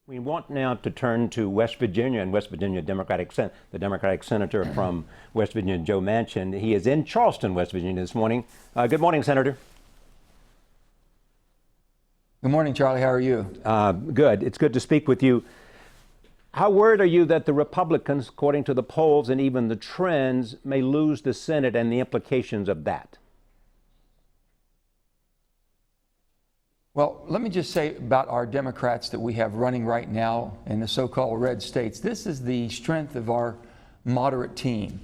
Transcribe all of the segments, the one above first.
We want now to turn to West Virginia and West Virginia the Democratic senator from West Virginia, Joe Manchin. He is in Charleston, West Virginia this morning. Good morning, Senator. Good morning, Charlie. How are you? Good. It's good to speak with you. How worried are you that the Republicans, according to the polls and even the trends, may lose the Senate and the implications of that? Well, let me just say about our Democrats that we have running right now in the so-called red states. This is the strength of our moderate team.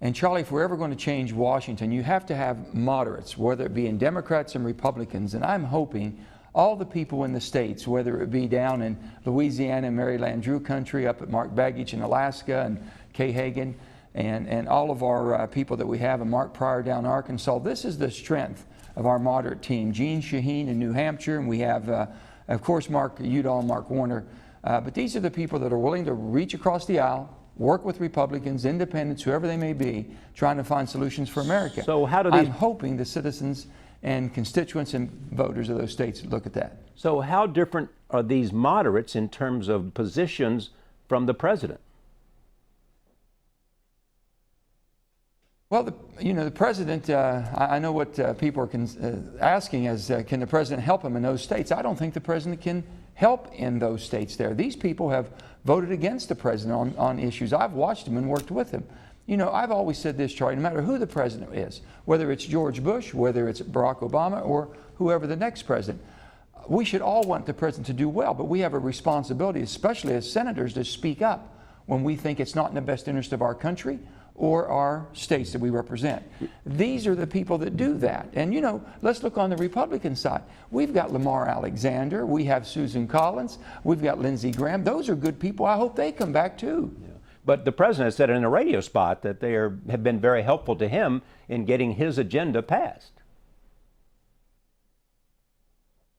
And Charlie, if we're ever going to change Washington, you have to have moderates, whether it be in Democrats and Republicans. And I'm hoping all the people in the states, whether it be down in Louisiana, Maryland, Drew Country, up at Mark Bagich in Alaska, and Kay Hagan, and all of our people that we have, and Mark Pryor down in Arkansas, this is the strength of our moderate team. Gene Shaheen in New Hampshire, and we have, of course, Mark Udall and Mark Warner. But these are the people that are willing to reach across the aisle, work with Republicans, independents, whoever they may be, trying to find solutions for America. So how do I'm hoping the citizens and constituents and voters of those states look at that. So how different are these moderates in terms of positions from the president? Well, the president, I know what people are asking is, can the president help him in those states? I don't think the president can help in those states there. These people have voted against the president on issues. I've watched him and worked with him. You know, I've always said this, Charlie, no matter who the president is, whether it's George Bush, whether it's Barack Obama, or whoever the next president, we should all want the president to do well, but we have a responsibility, especially as senators, to speak up when we think it's not in the best interest of our country or our states that we represent. These are the people that do that. And you know, let's look on the Republican side. We've got Lamar Alexander, we have Susan Collins, we've got Lindsey Graham. Those are good people. I hope they come back too. Yeah. But the president has said in a radio spot that they have been very helpful to him in getting his agenda passed.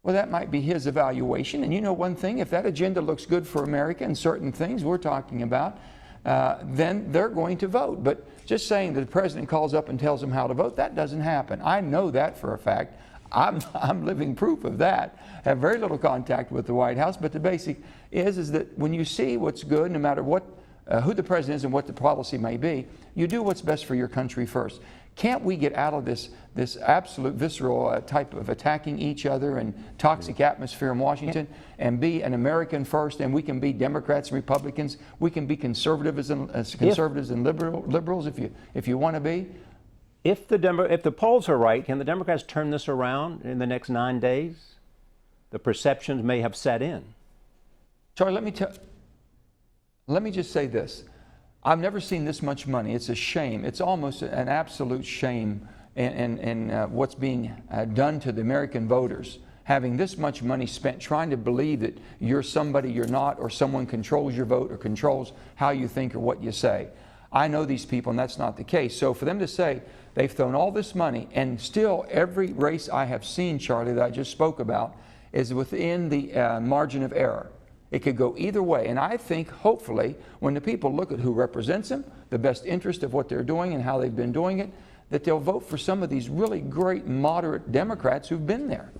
Well, that might be his evaluation. And you know one thing, if that agenda looks good for America and certain things we're talking about, then they're going to vote. But just saying that the president calls up and tells them how to vote, that doesn't happen. I know that for a fact. I'm living proof of that. I have very little contact with the White House, but the basic is that when you see what's good, no matter what, who the president is and what the policy may be, you do what's best for your country first. Can't we get out of this absolute visceral type of attacking each other and toxic atmosphere in Washington and be an American first, and we can be Democrats and Republicans, we can be conservatives and liberals if you want to be? If the polls are right, can the Democrats turn this around in the next 9 days? The perceptions may have set in. Charlie, let me just say this. I've never seen this much money. It's a shame. It's almost an absolute shame in what's being done to the American voters, having this much money spent trying to believe that you're somebody you're not, or someone controls your vote or controls how you think or what you say. I know these people, and that's not the case. So for them to say they've thrown all this money, and still every race I have seen, Charlie, that I just spoke about, is within the margin of error. It could go either way. And I think, hopefully, when the people look at who represents them, the best interest of what they're doing and how they've been doing it, that they'll vote for some of these really great moderate Democrats who've been there.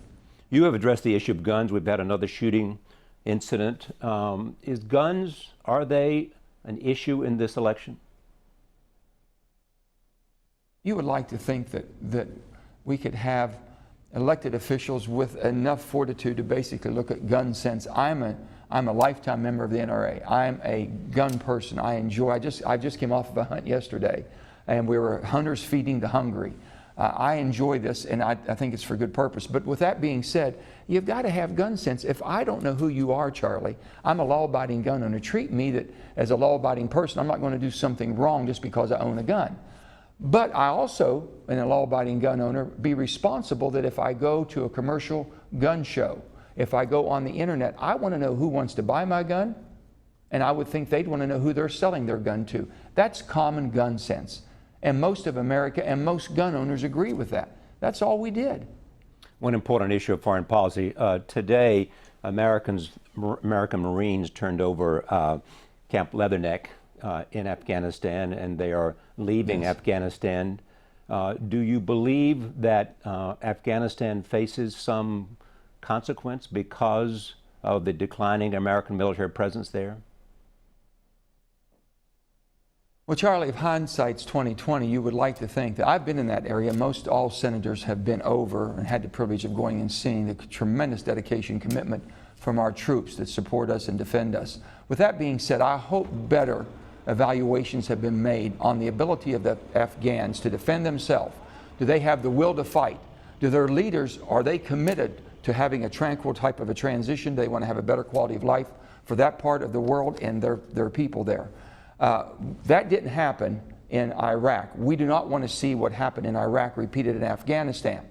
You have addressed the issue of guns. We've had another shooting incident. Is guns, are they an issue in this election? You would like to think that we could have elected officials with enough fortitude to basically look at gun sense. I'm a lifetime member of the NRA. I'm a gun person. I just came off of a hunt yesterday, and we were hunters feeding the hungry. I enjoy this, and I think it's for good purpose. But with that being said, you've got to have gun sense. If I don't know who you are, Charlie, I'm a law-abiding gun owner. Treat me that as a law-abiding person. I'm not going to do something wrong just because I own a gun. But I also, in a law-abiding gun owner, be responsible that if I go to a commercial gun show, if I go on the internet, I want to know who wants to buy my gun, and I would think they'd want to know who they're selling their gun to. That's common gun sense. And most of America and most gun owners agree with that. That's all we did. One important issue of foreign policy. Today, American Marines turned over Camp Leatherneck in Afghanistan, and they are leaving Afghanistan. Do you believe that Afghanistan faces some consequence because of the declining American military presence there? Well, Charlie, if hindsight's 20/20, you would like to think that I've been in that area. Most all senators have been over and had the privilege of going and seeing the tremendous dedication, commitment from our troops that support us and defend us. With that being said, I hope better evaluations have been made on the ability of the Afghans to defend themselves. Do they have the will to fight? Do their leaders, are they committed to having a tranquil type of a transition? Do they want to have a better quality of life for that part of the world and their people there? That didn't happen in Iraq. We do not want to see what happened in Iraq repeated in Afghanistan.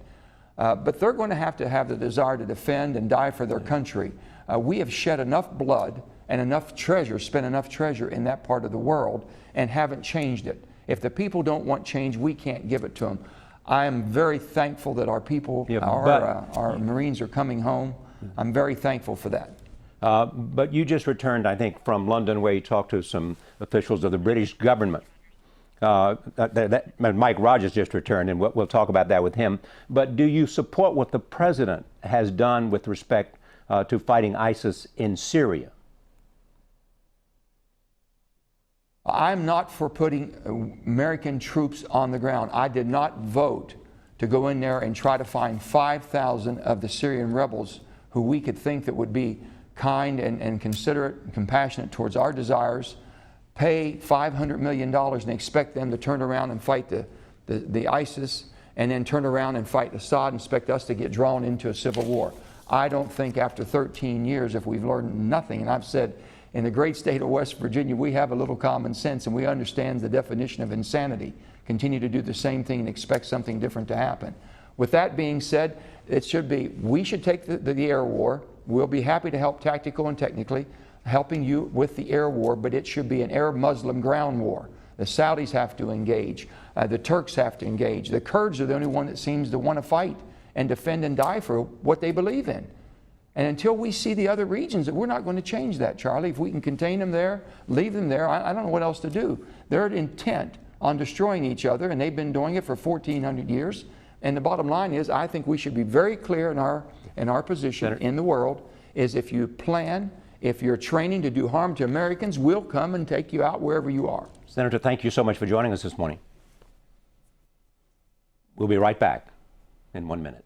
But they're going to have the desire to defend and die for their country. We have shed enough blood and enough treasure, spent enough treasure in that part of the world and haven't changed it. If the people don't want change, we can't give it to them. I am very thankful that our people, our Marines are coming home. I'm very thankful for that. But you just returned, I think, from London, where you talked to some officials of the British government. Mike Rogers just returned, and we'll talk about that with him. But do you support what the president has done with respect to fighting ISIS in Syria? I'm not for putting American troops on the ground. I did not vote to go in there and try to find 5,000 of the Syrian rebels who we could think that would be kind and considerate and compassionate towards our desires, pay $500 million and expect them to turn around and fight the ISIS, and then turn around and fight Assad and expect us to get drawn into a civil war. I don't think after 13 years, if we've learned nothing, and I've said in the great state of West Virginia, we have a little common sense and we understand the definition of insanity. Continue to do the same thing and expect something different to happen. With that being said, it should be, we should take the air war. We'll be happy to help tactical and technically, helping you with the air war, but it should be an Arab-Muslim ground war. The Saudis have to engage. The Turks have to engage. The Kurds are the only one that seems to want to fight and defend and die for what they believe in. And until we see the other regions, we're not going to change that, Charlie. If we can contain them there, leave them there, I don't know what else to do. They're intent on destroying each other, and they've been doing it for 1,400 years. And the bottom line is, I think we should be very clear in our position in the world, is if you plan, if you're training to do harm to Americans, we'll come and take you out wherever you are. Senator, thank you so much for joining us this morning. We'll be right back in 1 minute.